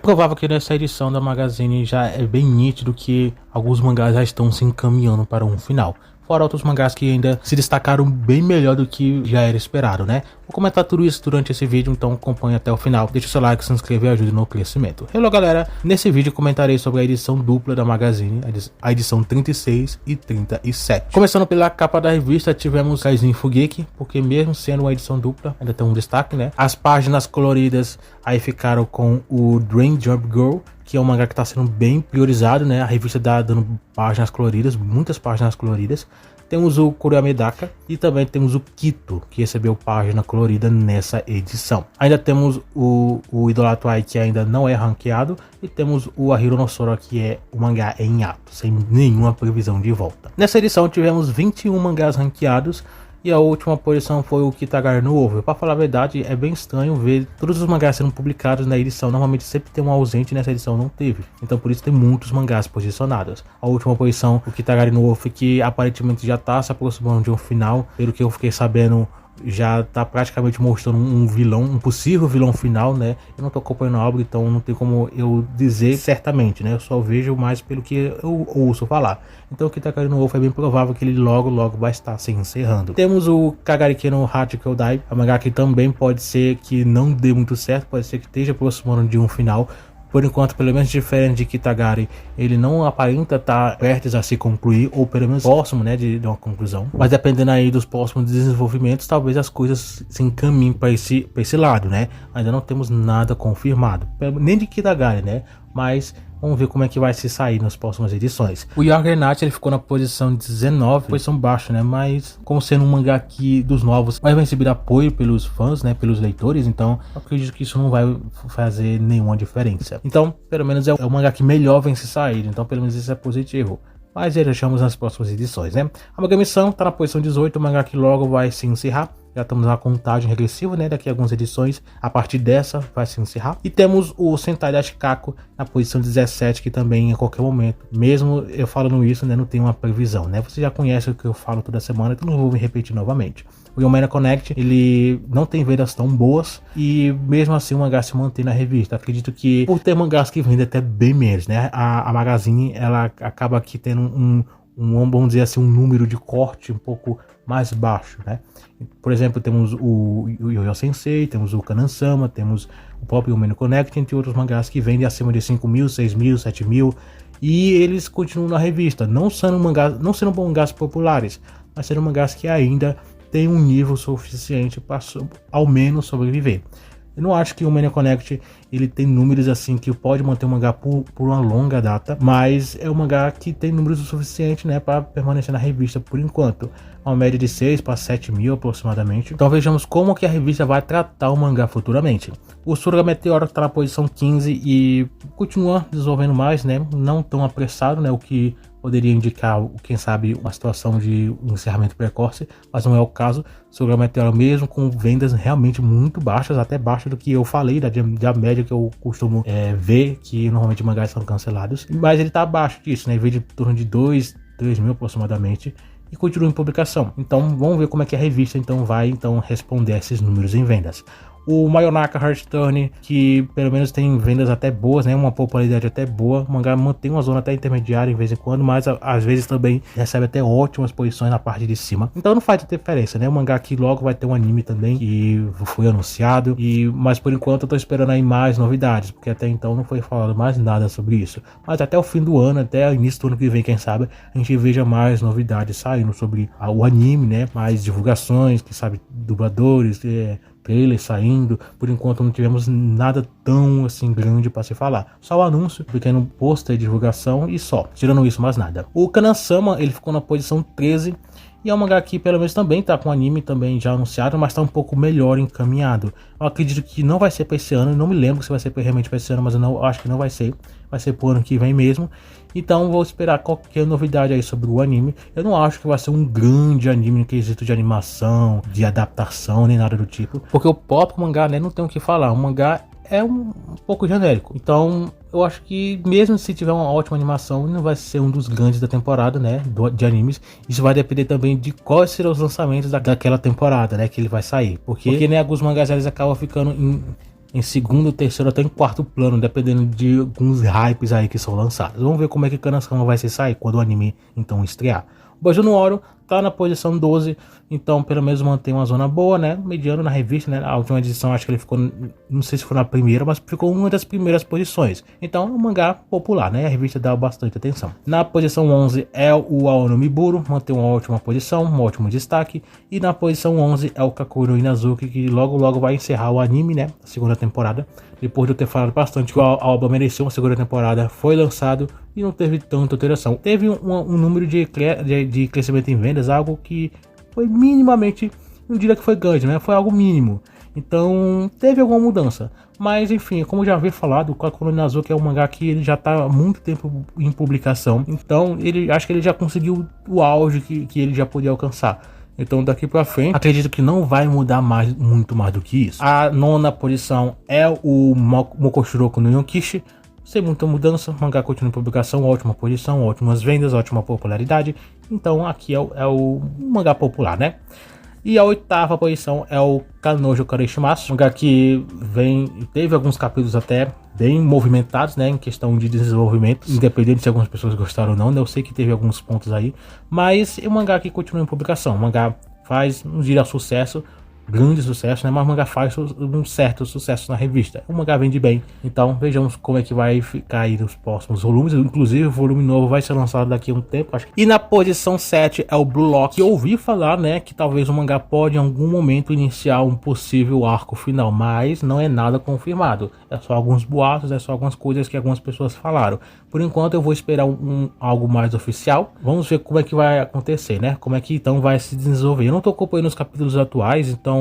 provável que nessa edição da Magazine já é bem nítido que alguns mangás já estão se encaminhando para um final. Fora outros mangás que ainda se destacaram bem melhor do que já era esperado, né? Vou comentar tudo isso durante esse vídeo, então acompanhe até o final. Deixe o seu like, se inscreva e ajude no crescimento. Hello galera, nesse vídeo comentarei sobre a edição dupla da Magazine, a edição 36 e 37. Começando pela capa da revista, tivemos Kaisen Fugeki, porque mesmo sendo uma edição dupla, ainda tem um destaque, né? As páginas coloridas aí ficaram com o Dream Jump Girl, que é um mangá que está sendo bem priorizado, né? A revista está dando páginas coloridas, muitas páginas coloridas. Temos o Kuramedaka e também temos o Kito, que recebeu página colorida nessa edição. Ainda temos o Idolato Ai, que ainda não é ranqueado, e temos o Ahiro no Sora, que é o mangá em ato, sem nenhuma previsão de volta. Nessa edição tivemos 21 mangás ranqueados, e a última posição foi o Kitagari no Over. Para falar a verdade, é bem estranho ver todos os mangás sendo publicados na edição. Normalmente sempre tem um ausente, nessa edição não teve. Então por isso tem muitos mangás posicionados. A última posição, o Kitagari no Over, que aparentemente já está se aproximando de um final. Pelo que eu fiquei sabendo, já está praticamente mostrando um vilão, um possível vilão final, né? Eu não estou acompanhando a obra, então não tem como eu dizer certamente, né? Eu só vejo mais pelo que eu ouço falar. Então o Kitagari no Wolf é bem provável que ele logo vai estar se encerrando. Temos o Kagarike no Hachikyodai, a mangá que também pode ser que não dê muito certo, pode ser que esteja aproximando de um final. Por enquanto, pelo menos diferente de Kitagari, ele não aparenta estar prestes a se concluir, ou pelo menos próximo, né, de uma conclusão. Mas dependendo aí dos próximos desenvolvimentos, talvez as coisas se encaminhem para esse lado, né? Ainda não temos nada confirmado, nem de Kitagari, né? Mas vamos ver como é que vai se sair nas próximas edições. O Juggernaut, ele ficou na posição 19, posição baixa, né? Mas como sendo um mangá aqui dos novos, vai receber apoio pelos fãs, né? Pelos leitores, então eu acredito que isso não vai fazer nenhuma diferença. Então, pelo menos é o mangá que melhor vem se sair, então pelo menos isso é positivo. Mas já deixamos nas próximas edições, né? A Megami Sun tá na posição 18, o mangá que logo vai se encerrar. Já estamos na contagem regressiva, né? Daqui a algumas edições, a partir dessa vai se encerrar. E temos o Sentai da Ashikako na posição 17, que também a qualquer momento, mesmo eu falando isso, né, não tem uma previsão, né? Você já conhece o que eu falo toda semana, então não vou me repetir novamente. O Yomena Connect, ele não tem vendas tão boas e mesmo assim o mangá se mantém na revista. Acredito que por ter mangás que vendem até bem menos, né? A Magazine, ela acaba aqui tendo vamos dizer assim, um número de corte um pouco mais baixo, né? Por exemplo, temos o Yo-Yo Sensei, temos o Kanan-sama, temos o próprio Yomeno Connect, entre outros mangás que vendem acima de 5 mil, 6 mil, 7 mil, e eles continuam na revista, não sendo mangás populares, mas sendo mangás que ainda tem um nível suficiente para ao menos sobreviver. Eu não acho que o Mania Connect ele tem números assim que pode manter o mangá por uma longa data, mas é um mangá que tem números o suficiente, né, para permanecer na revista por enquanto. Uma média de 6 para 7 mil aproximadamente. Então vejamos como que a revista vai tratar o mangá futuramente. O Suruga Meteoro está na posição 15 e continua desenvolvendo mais, né, não tão apressado, né, o que poderia indicar, quem sabe, uma situação de um encerramento precoce, mas não é o caso. Suruga Meteoro, mesmo com vendas realmente muito baixas, até baixo do que eu falei, da média que eu costumo ver, que normalmente mangás são cancelados, mas ele está abaixo disso, né, em vez de torno de 2, 3 mil aproximadamente, e continua em publicação. Então vamos ver como é que a revista vai responder a esses números em vendas. O Mayonaka Heartstone, que pelo menos tem vendas até boas, né? Uma popularidade até boa. O mangá mantém uma zona até intermediária de vez em quando, mas às vezes também recebe até ótimas posições na parte de cima. Então não faz diferença, né? O mangá que logo vai ter um anime também, que foi anunciado. Mas por enquanto eu tô esperando aí mais novidades, porque até então não foi falado mais nada sobre isso. Mas até o fim do ano, até o início do ano que vem, quem sabe, a gente veja mais novidades saindo sobre o anime, né? Mais divulgações, quem sabe dubladores, trailers saindo. Por enquanto não tivemos nada tão assim grande para se falar, só o anúncio, pequeno pôster de divulgação e só, tirando isso mais nada. O Kanan-sama, ele ficou na posição 13 e é um mangá que pelo menos também tá com anime também já anunciado, mas tá um pouco melhor encaminhado. Eu acredito que não vai ser para esse ano, não me lembro se vai ser realmente para esse ano, mas eu acho que não vai ser pro ano que vem mesmo. Então vou esperar qualquer novidade aí sobre o anime. Eu não acho que vai ser um grande anime no quesito de animação, de adaptação, nem nada do tipo, porque o próprio mangá, né, não tem o que falar. O mangá é um pouco genérico. Então eu acho que mesmo se tiver uma ótima animação, não vai ser um dos grandes da temporada, né, de animes. Isso vai depender também de quais serão os lançamentos daquela temporada, né, que ele vai sair. Porque né, alguns mangás eles acabam ficando em segundo, terceiro até em quarto plano, dependendo de alguns hypes aí que são lançados. Vamos ver como é que Konosuba vai se sair quando o anime então estrear. O Boku no Hero tá na posição 12, então pelo menos mantém uma zona boa, né? Mediano na revista, né? A última edição acho que ele ficou, não sei se foi na primeira, mas ficou uma das primeiras posições. Então é um mangá popular, né? A revista dá bastante atenção. Na posição 11 é o Ao Miburo, mantém uma ótima posição, um ótimo destaque. E na posição 11 é o Kakuro Inazuki, que logo vai encerrar o anime, né? A segunda temporada. Depois de eu ter falado bastante que a obra mereceu uma segunda temporada, foi lançado e não teve tanta alteração. Teve um número de crescimento em vendas, algo que foi minimamente, não diria que foi grande, né? Foi algo mínimo. Então teve alguma mudança. Mas enfim, como já havia falado, o Kakuro Inazuki é um mangá que ele já está há muito tempo em publicação. Então acho que ele já conseguiu o auge que ele já podia alcançar. Então daqui pra frente, acredito que não vai mudar muito mais do que isso. A nona posição é o Mokoshiroko no Yonkishi. Sem muita mudança, o mangá continua em publicação, ótima posição, ótimas vendas, ótima popularidade. Então aqui é o mangá popular, né? E a oitava posição é o Kanojo Kareshimasu, mangá que teve alguns capítulos até bem movimentados, né, em questão de desenvolvimento, independente se algumas pessoas gostaram ou não, né, eu sei que teve alguns pontos aí, mas é um mangá que continua em publicação, o mangá faz, não diria sucesso, grande sucesso, né? Mas o mangá faz um certo sucesso na revista. O mangá vende bem. Então vejamos como é que vai ficar aí nos próximos volumes. Inclusive o volume novo vai ser lançado daqui a um tempo, acho. E na posição 7 é o Blue Lock. Eu ouvi falar, né, que talvez o mangá pode em algum momento iniciar um possível arco final, mas não é nada confirmado. É só alguns boatos, é só algumas coisas que algumas pessoas falaram. Por enquanto eu vou esperar algo mais oficial. Vamos ver como é que vai acontecer, né? Como é que então vai se desenvolver. Eu não tô acompanhando os capítulos atuais, então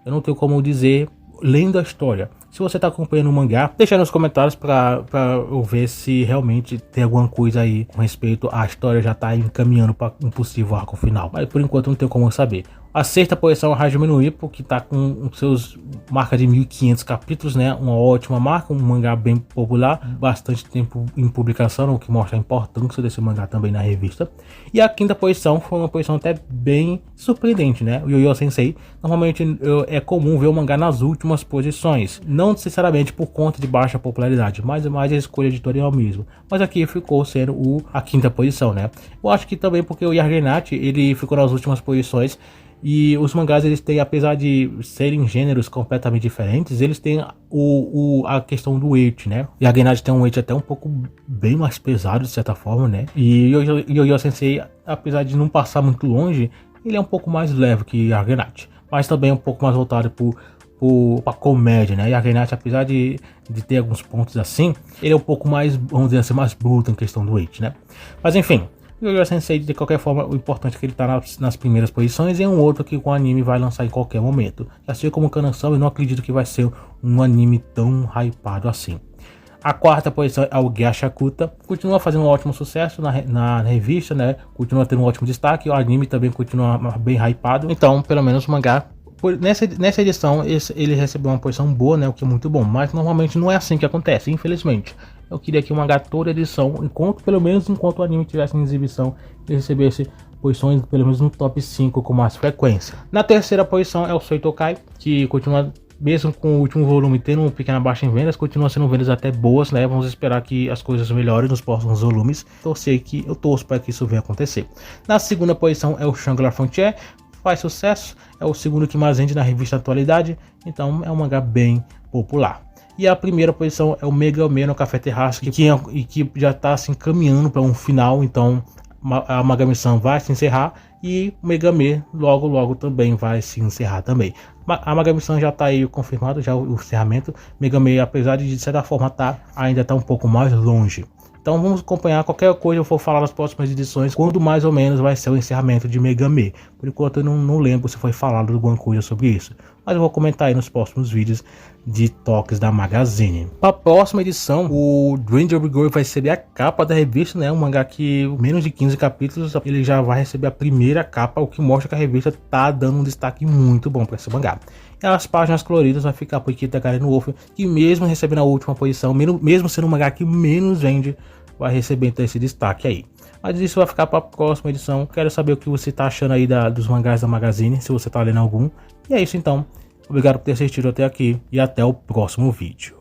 eu não tenho como dizer lendo a história. Se você está acompanhando o mangá, deixa aí nos comentários para eu ver se realmente tem alguma coisa aí com respeito à história já tá encaminhando para um possível arco final. Mas por enquanto não tenho como saber. A sexta posição é a Hajime no Ippo, que está com seus marca de 1500 capítulos, né? Uma ótima marca, um mangá bem popular, bastante tempo em publicação, o que mostra a importância desse mangá também na revista. E a quinta posição foi uma posição até bem surpreendente, né? O Yo-Yo Sensei, normalmente é comum ver o mangá nas últimas posições, não necessariamente por conta de baixa popularidade, mas mais a escolha editorial mesmo. Mas aqui ficou sendo a quinta posição, né? Eu acho que também porque o Yargenat, ele ficou nas últimas posições. E os mangás, eles têm, apesar de serem gêneros completamente diferentes, eles têm a questão do weight, né? E a Genad tem um weight até um pouco bem mais pesado, de certa forma, né? E o Yo-Yo Sensei, apesar de não passar muito longe, ele é um pouco mais leve que a Genad, mas também é um pouco mais voltado pra comédia, né? E a Genat, apesar de ter alguns pontos assim, ele é um pouco mais, vamos dizer assim, mais bruto em questão do weight, né? Mas enfim, o Yo-Yo Sensei, de qualquer forma, o importante é que ele tá nas primeiras posições, e é um outro que o anime vai lançar em qualquer momento. Assim como o Konosuba, eu não acredito que vai ser um anime tão hypado assim. A quarta posição é o Gyashakuta, continua fazendo um ótimo sucesso na revista, né? Continua tendo um ótimo destaque, o anime também continua bem hypado, então pelo menos o mangá, nessa edição ele recebeu uma posição boa, né? O que é muito bom, mas normalmente não é assim que acontece, infelizmente. Eu queria que o mangá toda edição, pelo menos enquanto o anime estivesse em exibição, ele recebesse posições pelo menos no top 5 com mais frequência. Na terceira posição é o Soitokai, que continua, mesmo com o último volume tendo uma pequena baixa em vendas, continua sendo vendas até boas, né? Vamos esperar que as coisas melhorem nos próximos volumes. Eu torço para que isso venha acontecer. Na segunda posição é o Shangri-La Frontier, faz sucesso, é o segundo que mais vende na revista Atualidade, então é um mangá bem popular. E a primeira posição é o Megami no Café Terraço, que já está se encaminhando para um final, então a Magami-san vai se encerrar e o Megami logo também vai se encerrar também. A Magami-san já está aí confirmado já o encerramento. Megami, apesar de certa forma ainda está um pouco mais longe. Então vamos acompanhar qualquer coisa eu for falar nas próximas edições, quando mais ou menos vai ser o encerramento de Megami. Por enquanto eu não lembro se foi falado alguma coisa sobre isso, mas eu vou comentar aí nos próximos vídeos de toques da Magazine. Para a próxima edição, o Ranger Rigor vai receber a capa da revista, né? Um mangá que menos de 15 capítulos ele já vai receber a primeira capa, o que mostra que a revista tá dando um destaque muito bom para esse mangá. E as páginas coloridas vai ficar por Kita Garen Wolf, que mesmo recebendo a última posição, mesmo sendo um mangá que menos vende, vai receber então esse destaque aí. Mas isso vai ficar para a próxima edição. Quero saber o que você tá achando aí dos mangás da Magazine, se você tá lendo algum. E é isso então. Obrigado por ter assistido até aqui e até o próximo vídeo.